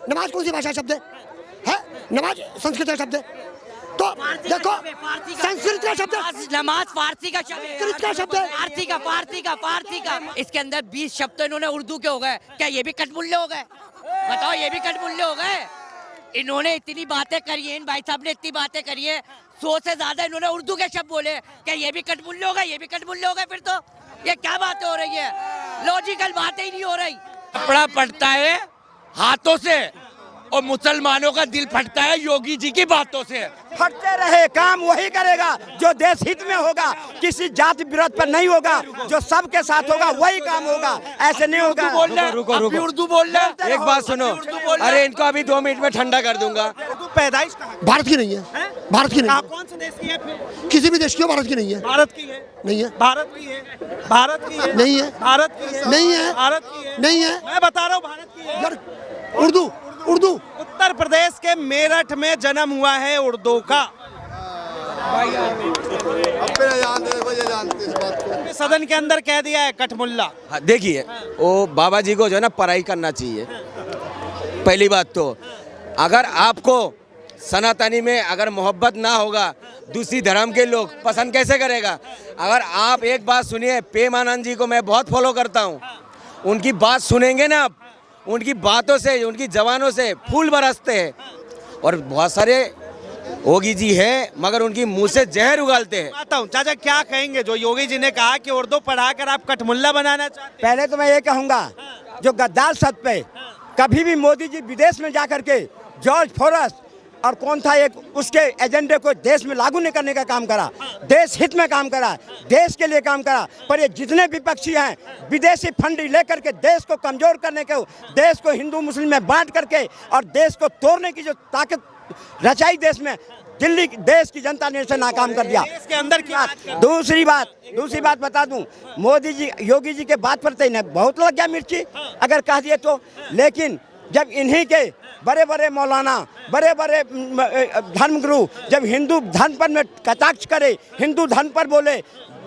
नमाज कौन सी भाषा शब्द है? नमाज संस्कृत का शब्द है। तो देखो संस्कृत का शब्द है, नमाज फारसी का शब्द है, संस्कृत का शब्द है। फारसी का इसके अंदर 20 शब्द इन्होंने उर्दू के हो गए। क्या ये भी कटमुल्ले हो गए? बताओ, ये भी कटमुल्ले हो गए? इन्होंने इतनी बातें करी है, इन भाई साहब ने इतनी बातें करी है, 100 से ज्यादा इन्होंने उर्दू के शब्द बोले। क्या ये भी कटमुल्ले हो गए? ये भी कटमुल्ले हो गए? फिर तो ये क्या बातें हो रही है? लॉजिकल बातें ही नहीं हो रही। कपड़ा पड़ता है हाथों से और मुसलमानों का दिल फटता है योगी जी की बातों से। फटते रहे, काम वही करेगा जो देश हित में होगा, किसी जाति विरोध पर नहीं होगा, जो सबके साथ होगा वही काम होगा, ऐसे नहीं होगा। रुको उर्दू बोल रहे। एक बात सुनो, अरे इनको अभी 2 मिनट में ठंडा कर दूंगा। पैदाइश भारत की नहीं है, भारत की नहीं है। कौन से देश की है फिर? किसी भी देश की हो, भारत की नहीं है। भारत की है? नहीं है। भारत की है? भारत की है? नहीं है। भारत की है? नहीं है। भारत की है? नहीं है। मैं बता रहा हूँ भारत की है। यार उर्दू उत्तर प्रदेश के मेरठ में जन्म हुआ है उर्दू का। सदन के अंदर कह दिया है कठमुल्ला। देखिए, वो बाबा जी को जो है ना पढ़ाई करना चाहिए। पहली बात तो अगर आपको सनातनी में अगर मोहब्बत ना होगा, दूसरी धर्म के लोग पसंद कैसे करेगा? अगर आप एक बात सुनिए, प्रेमानंद जी को मैं बहुत फॉलो करता हूँ, उनकी बात सुनेंगे ना आप, उनकी बातों से, उनकी जवानों से फूल बरसते हैं। और बहुत सारे योगी जी हैं मगर उनकी मुंह से जहर उगालते हैं। आता हूँ चाचा, क्या कहेंगे जो योगी जी ने कहा कि उर्दू पढ़ाकर आप कठमुल्ला बनाना चाहते हैं? पहले तो मैं ये कहूँगा, जो गद्दार शब्द पे कभी भी मोदी जी विदेश में जा करके जॉर्ज सोरोस और कौन था एक, उसके एजेंडे को देश में लागू नहीं करने का काम करा, देश हित में काम करा, देश के लिए काम करा। पर ये जितने विपक्षी हैं, विदेशी फंड लेकर के देश को कमजोर करने के, देश को हिंदू मुस्लिम में बांट करके और देश को तोड़ने की जो ताकत रचाई देश में, दिल्ली देश की जनता ने इसे नाकाम कर दिया। इसके अंदर की दूसरी बात बता दूं, मोदी जी योगी जी के बात पर तो इन्हें बहुत लग गया मिर्ची अगर कह दिए तो। लेकिन जब इन्हीं के बड़े बड़े मौलाना, बड़े बड़े धर्मगुरु जब हिंदू धर्म पर में कटाक्ष करे, हिंदू धर्म पर बोले,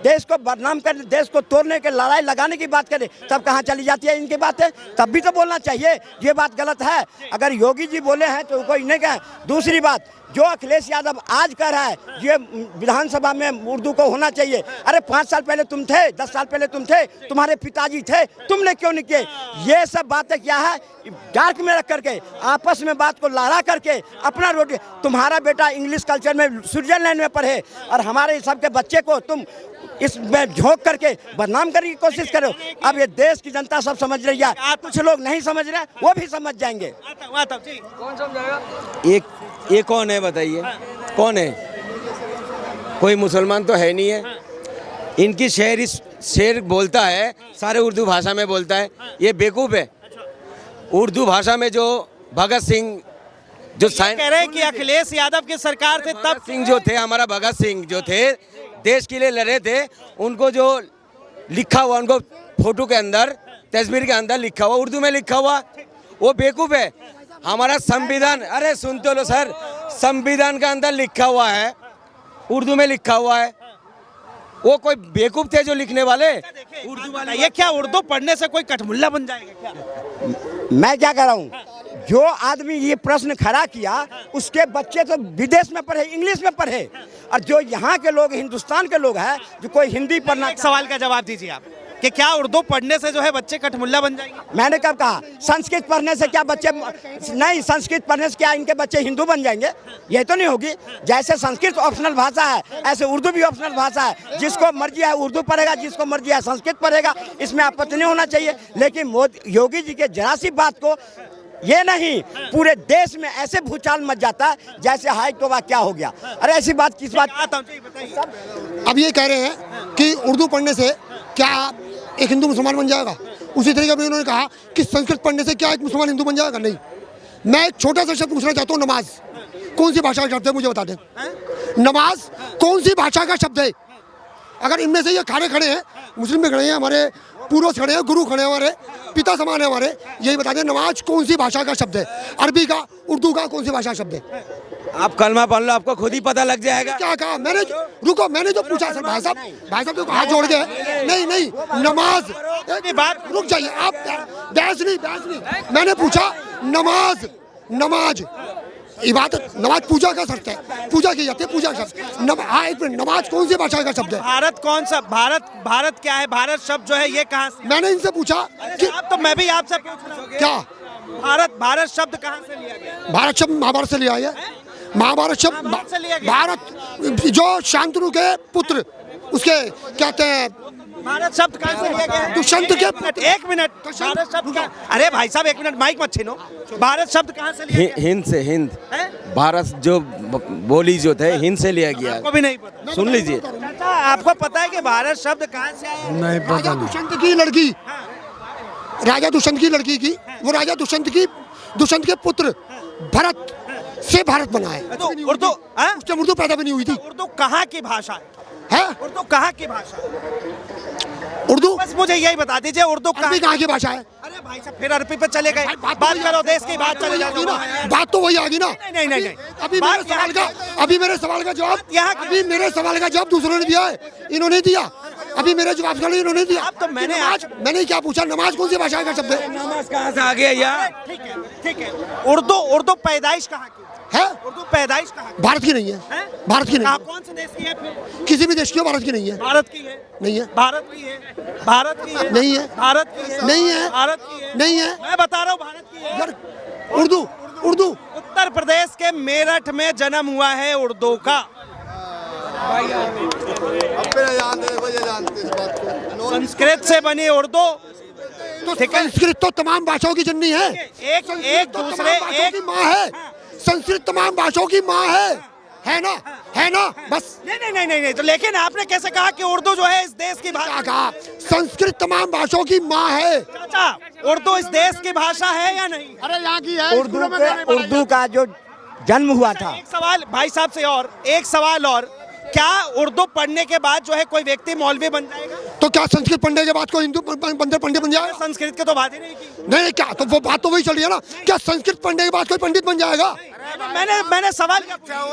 देश को बदनाम कर, देश को तोड़ने के, लड़ाई लगाने की बात करे, तब कहाँ चली जाती है इनकी बातें? तब भी तो बोलना चाहिए ये बात गलत है। अगर योगी जी बोले हैं तो कोई नहीं कहे। दूसरी बात, जो अखिलेश यादव आज कह रहा है ये विधानसभा में उर्दू को होना चाहिए, अरे 5 साल पहले तुम थे, 10 साल पहले तुम थे, तुम्हारे पिताजी थे, तुमने क्यों नहीं किए? ये सब बातें क्या है, डार्क में रख करके आपस में बात को लड़ा करके अपना रोटी। तुम्हारा बेटा इंग्लिश कल्चर में स्विट्जरलैंड में पढ़े और हमारे सबके बच्चे को तुम इसमें झोंक करके बदनाम करने की कोशिश करो। अब ये देश की जनता सब समझ रही है, कुछ लोग नहीं समझ रहे, वो भी समझ जाएंगे। कौन समझाएगा? ये कौन है बताइए, कौन है? कोई मुसलमान तो है नहीं है। इनकी शेर बोलता है, सारे उर्दू भाषा में बोलता है, ये बेवकूफ़ है। उर्दू भाषा में जो भगत सिंह जो कह रहे हैं कि अखिलेश यादव की सरकार थे तब सिंह जो थे, हमारा भगत सिंह जो थे, देश के लिए लड़े थे, उनको जो लिखा हुआ, उनको फोटो के अंदर, तस्वीर के अंदर लिखा हुआ, उर्दू में लिखा हुआ, वो बेवकूफ़ है। हमारा संविधान, अरे सुन तो लो सर, संविधान के अंदर लिखा हुआ है, उर्दू में लिखा हुआ है। वो कोई बेवकूफ थे जो लिखने वाले उर्दू वाले? ये क्या उर्दू पढ़ने से कोई कठमुल्ला बन जाएगा क्या? मैं क्या कर रहा हूँ, जो आदमी ये प्रश्न खड़ा किया उसके बच्चे तो विदेश में पढ़े, इंग्लिश में पढ़े, और जो यहाँ के लोग, हिंदुस्तान के लोग हैं, जो कोई हिंदी पढ़ना। एक सवाल का जवाब दीजिए आप कि क्या उर्दू पढ़ने से जो है बच्चे कठमुल्ला बन जाएंगे? मैंने कब कहा? संस्कृत पढ़ने से क्या बच्चे नहीं, संस्कृत पढ़ने से क्या इनके बच्चे हिंदू बन जाएंगे? ये तो नहीं होगी। जैसे संस्कृत ऑप्शनल भाषा है, ऐसे उर्दू भी ऑप्शनल भाषा है। जिसको मर्जी है उर्दू पढ़ेगा, जिसको मर्जी है संस्कृत पढ़ेगा, इसमें आपत्ति नहीं होना चाहिए। लेकिन योगी जी के जरा सी बात को ये नहीं, पूरे देश में ऐसे भूचाल मच जाता है जैसे हाई तौबा क्या हो गया। अरे ऐसी बात किस बात? अब ये कह रहे हैं कि उर्दू पढ़ने से क्या एक हिंदू मुसलमान बन जाएगा, उसी तरीके से उन्होंने कहा कि संस्कृत पढ़ने से क्या एक मुसलमान हिंदू बन जाएगा। नहीं, मैं एक छोटा सा शब्द पूछना चाहता हूँ, नमाज कौन सी भाषा का शब्द है, मुझे बता दें। नमाज कौन सी भाषा का शब्द है? अगर इनमें से ये खड़े हैं, मुस्लिम में खड़े हैं, हमारे पूर्वज खड़े हैं, गुरु खड़े हैं, हमारे पिता समान है हमारे, यही बता दें नमाज कौन सी भाषा का शब्द है, अरबी का, उर्दू का, कौन सी भाषा का शब्द है? आप कलमा पढ़ लो, आपको खुद ही पता लग जाएगा। क्या कहा मैंने? रुको, मैंने जो पूछा सर, भाई साहब तो हाथ जोड़ गए। नहीं, नमाज, बात रुक जाइए आप, बहस नहीं। मैंने पूछा नमाज नमाज इबादत, नमाज पूजा का शब्द है, पूजा की जाती है, पूजा का शब्द। एक मिनट, नमाज कौन सी भाषा का शब्द है? भारत कौन सा भारत क्या है? भारत शब्द जो है ये कहाँ से? मैंने इनसे पूछा कि आप तो मैं भी आपसे पूछ रहा हूँ क्या भारत शब्द कहाँ से लिया गया? भारत शब्द महाभारत से लिया है। महाभारत शब्द महाभारत से लिया गया। भारत जो शांतनु के पुत्र उसके कहते हैं, भारत शब्द कहाँ से लिया गया है? दुष्यंत के पुत्र। एक मिनट, भारत शब्द का, अरे भाई साहब एक मिनट माइक मत छीनो। भारत शब्द कहाँ से लिया गया? हिंद से, हिंद है? भारत जो बोली जो थे हिंद से लिया गया आपको भी नहीं पता? सुन लीजिए। चाचा आपको पता है कि भारत शब्द कहाँ से आया? नहीं राजा पता नहीं। दुष्यंत की लड़की, राजा दुष्यंत की लड़की की, वो राजा दुष्यंत के पुत्र भरत से भारत बना है। तो उर्दू, हाँ? उससे उर्दू पैदा भी नहीं हुई थी। उर्दू कहाँ की भाषा है? है उर्दू कहाँ की भाषा है? उर्दू बस मुझे यही बता दीजिए उर्दू अरबी कहाँ की भाषा है? अरे भाई साहब फिर अरबी पे चले गए। बात करो देश की, बात चले जाओ। बात तो वही आ गई ना। नहीं। अभी मेरे सवाल का जवाब यहाँ- अभी मेरे सवाल का जवाब दूसरों ने दिया है, इन्होंने दिया। अभी मेरे जवाब का इन्होंने दिया। अब तो मैंने मैंने क्या पूछा, नमाज कौन सी भाषा का शब्द है? नमाज कहाँ से आ गया यार? ठीक है। उर्दू पैदाइश कहाँ की है उर्दू पैदाइश कहाँ की? भारत की नहीं है, हैं? भारत की नहीं कहाँ, है, कौन से देश की है फिर? किसी भी देश की हो, भारत की नहीं है। भारत की है? नहीं है, भारत की है? भारत की है? नहीं है, भारत की है? नहीं है, भारत की है? नहीं है। मैं बता रहा हूँ भारत की है। यार उर्दू उत्तर प्रदेश के मेरठ में जन्म हुआ है उर्दू का। संस्कृत से बनी उर्दू। तो संस्कृत तो तमाम भाषाओं की जननी है। एक संस्कृत तो दूसरे तमाम भाषाओं एक की माँ है। संस्कृत तमाम भाषाओं की माँ है ना? बस नहीं। तो लेकिन आपने कैसे कहा कि उर्दू जो है इस देश की क्या भाषा? कहा? संस्कृत तमाम भाषाओं की माँ है। चाचा उर्दू इस देश की भाषा है या नहीं? अरे यहाँ की है। उर्दू का जो जन्म हुआ था, एक सवाल भाई साहब से और एक सवाल और, क्या उर्दू पढ़ने के बाद जो है कोई व्यक्ति मौलवी बन जाएगा? तो क्या संस्कृत पढ़ने के बाद कोई हिंदू पंडित बन जाएगा? संस्कृत की तो बात ही नहीं की। नहीं, क्या तो वो बात तो वही चल रही है ना। क्या संस्कृत पढ़ने के बाद कोई पंडित बन जाएगा? मैंने सवाल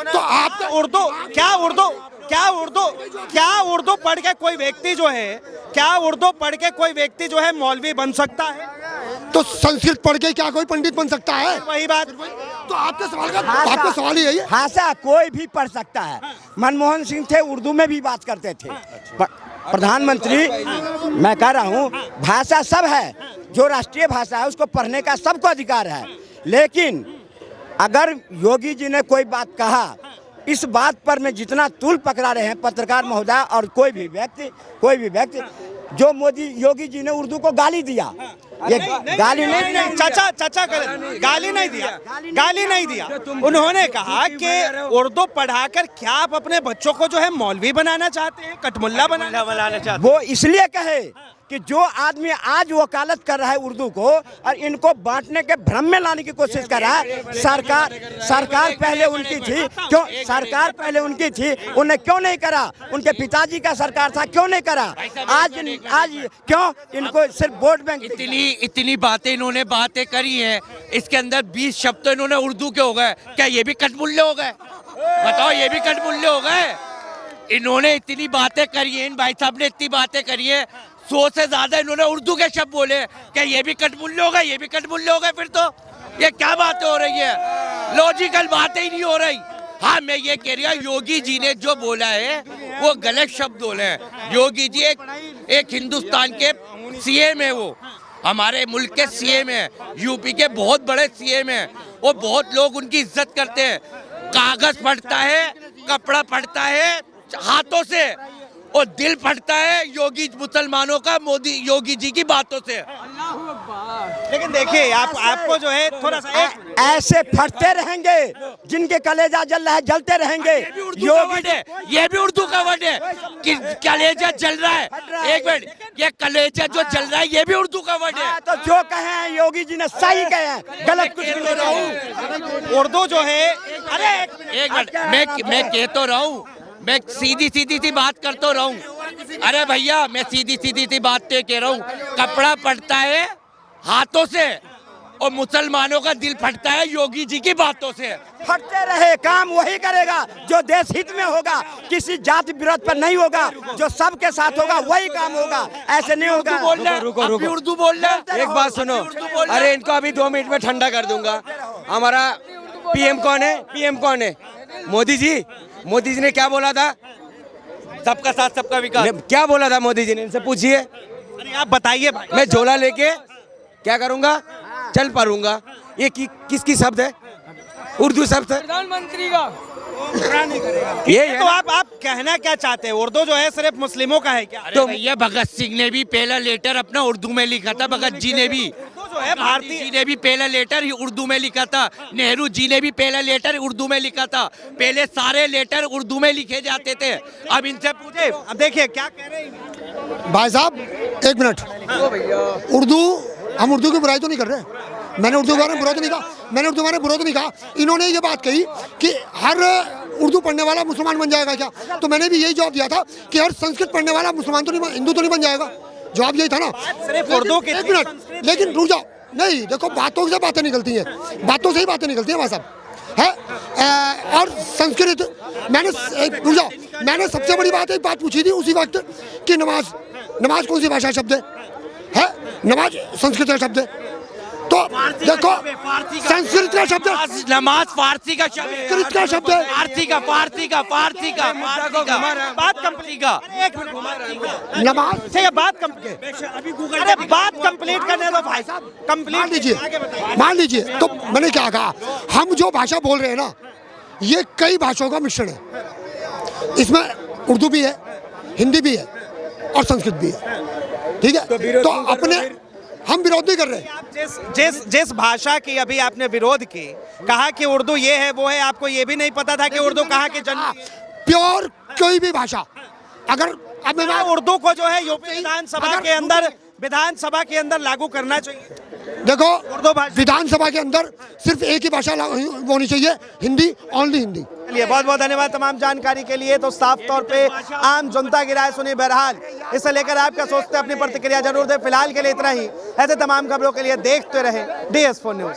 तो आप क्या उर्दू पढ़ के कोई व्यक्ति जो है, क्या उर्दू पढ़ के कोई व्यक्ति जो है मौलवी बन सकता है? तो संस्कृत पढ़ के क्या कोई पंडित बन सकता है? वही बात। तो आपका सवाल ही यही है। भाषा कोई भी पढ़ सकता है। मनमोहन सिंह थे, उर्दू में भी बात करते थे। प्रधानमंत्री, मैं कह रहा हूँ भाषा सब है, जो राष्ट्रीय भाषा है उसको पढ़ने का सबको अधिकार है। लेकिन अगर योगी जी ने कोई बात कहा, इस बात पर मैं जितना तूल पकड़ा रहे हैं पत्रकार महोदय और कोई भी व्यक्ति जो योगी जी ने उर्दू को गाली दिया, ये गाली नहीं, चाचा गाली नहीं दिया। उन्होंने कहा कि उर्दू पढ़ाकर क्या आप अपने बच्चों को जो है मौलवी बनाना चाहते हैं, कटमुल्ला बनाना चाहते हैं? वो इसलिए कहे कि जो आदमी आज वकालत कर रहा है उर्दू को और इनको बांटने के भ्रम में लाने की कोशिश कर रहा है। सरकार पहले उनकी थी, क्यों सरकार पहले उनकी थी, उन्हें क्यों नहीं करा? उनके पिताजी का सरकार था, क्यों नहीं करा? आज क्यों इनको सिर्फ वोट बैंक? इतनी बातें इन्होंने करी हैं, इसके अंदर 20 शब्द तो इन्होंने उर्दू के हो गए। क्या ये भी कटमुल्ले हो गए? बताओ, ये भी कटमुल्ले हो गए? इन्होंने इतनी बातें करी हैं, इन भाई साहब ने इतनी बातें करी है, 100 से ज्यादा इन्होंने उर्दू के शब्द बोले। क्या ये भी कटमुल्ले हो गए? ये भी कटमुल्ले हो गए? फिर तो ये क्या बातें हो रही है? लॉजिकल बातें ही नहीं हो रही। हाँ, मैं ये कह रही हूँ योगी जी ने जो बोला है वो गलत शब्द बोले हैं। योगी जी एक हिंदुस्तान के सीएम है, वो हमारे मुल्क के सीएम है, यूपी के बहुत बड़े सीएम है, वो बहुत लोग उनकी इज्जत करते हैं। कागज फटता है, कपड़ा फटता है हाथों से, और दिल फटता है मुसलमानों का योगी जी की बातों से। लेकिन देखिए आपको जो है थोड़ा सा ऐसे फटते रहेंगे, जिनके कलेजा जल रहा है जलते रहेंगे। ये भी उर्दू का वर्ड है कि कलेजा जल रहा है। एक मिनट, ये कलेजा जो जल रहा है ये भी उर्दू का वर्ड है। तो जो कहे हैं योगी जी ने सही कहे हैं, गलत कुछ भी नहीं। उर्दू जो है, अरे एक मिनट, मैं कह तो रहा हूँ, मैं सीधी सी बात करता रहा हूँ। अरे भैया, मैं सीधी सी बात कह रहा हूँ। कपड़ा पड़ता है हाथों से, और मुसलमानों का दिल फटता है योगी जी की बातों से। फटते रहे, काम वही करेगा जो देश हित में होगा, किसी जाति विरोध पर नहीं होगा, जो सबके साथ होगा वही काम होगा, ऐसे नहीं होगा। बोल रहे हैं, रुको, अब भी रुको। उर्दू बोल रहे हैं। एक बात सुनो, अरे इनको अभी 2 मिनट में ठंडा कर दूंगा। हमारा पीएम कौन है? पीएम कौन है? मोदी जी। मोदी जी ने क्या बोला था? सबका साथ सबका विकास। क्या बोला था मोदी जी ने? इनसे पूछिए। अरे आप बताइए भाई। मैं झोला लेके क्या करूंगा? चल पड़ूंगा। ये किसकी शब्द है? उर्दू शब्द है। प्रधानमंत्री का। ये है तो ना? आप कहना क्या चाहते हैं? उर्दू जो है सिर्फ मुस्लिमों का है क्या? तो भैया भगत सिंह ने भी पहला लेटर अपना उर्दू में लिखा था, भगत जी ने भी। उर्दू जो है भारती भारतीय जी ने भी पहला लेटर ही उर्दू में लिखा था, नेहरू जी ने भी पहला लेटर उर्दू में लिखा था। पहले सारे लेटर उर्दू में लिखे जाते थे। अब इनसे पूछे, अब देखिए क्या कह रहे हैं। भाई साहब 1 मिनट। उर्दू, हम उर्दू की बुराई तो नहीं कर रहे। मैंने उर्दू के बारे में बुरा तो नहीं कहा, मैंने उर्दू के बारे में बुरा तो नहीं कहा। इन्होंने ये बात कही कि हर उर्दू पढ़ने वाला मुसलमान बन जाएगा क्या? तो मैंने भी यही जवाब दिया था कि हर संस्कृत पढ़ने वाला मुसलमान तो नहीं, हिंदू तो नहीं बन जाएगा। जवाब यही था ना। सिर्फ उर्दू की 1 मिनट, लेकिन रुक जाओ। नहीं, देखो बातों से बातें निकलती हैं, बातों से ही बातें निकलती हैं भाई साहब है। और संस्कृत, रुक जाओ, मैंने सबसे बड़ी बात एक बात पूछी थी उसी वक्त कि नमाज कौन सी भाषा शब्द है? नमाज संस्कृत का शब्द है। तो देखो संस्कृत का शब्द है, नमाज फारसी का शब्द है। संस्कृत का शब्द है। फारसी का बात कंप्लीट का। नमाज ठीक है, बात कंप्लीट। अरे बात कंप्लीट करने दो भाई साहब। मान कंप्लीट लीजिए, मान लीजिए। तो मैंने क्या कहा, हम जो भाषा बोल रहे हैं ना, ये कई भाषाओं का मिश्रण है। इसमें उर्दू भी है, हिंदी भी है और संस्कृत भी है। ठीक है, तो अपने हम विरोध नहीं कर रहे। जिस भाषा की अभी आपने विरोध की, कहा कि उर्दू ये है वो है, आपको ये भी नहीं पता था कि उर्दू कहाँ की जन्म। प्योर कोई भी भाषा, अगर अब मैं उर्दू को जो है यूपी विधानसभा के अंदर लागू करना चाहिए। देखो, उर्दू भाषा विधानसभा के अंदर सिर्फ एक ही भाषा होनी चाहिए, हिंदी, ओनली हिंदी। चलिए, बहुत बहुत धन्यवाद तमाम जानकारी के लिए। तो साफ तौर पे आम जनता की राय सुनी। बहरहाल इसे लेकर आप क्या सोचते हैं, अपनी प्रतिक्रिया जरूर दें। फिलहाल के लिए इतना ही। ऐसे तमाम खबरों के लिए देखते रहे DS4 न्यूज।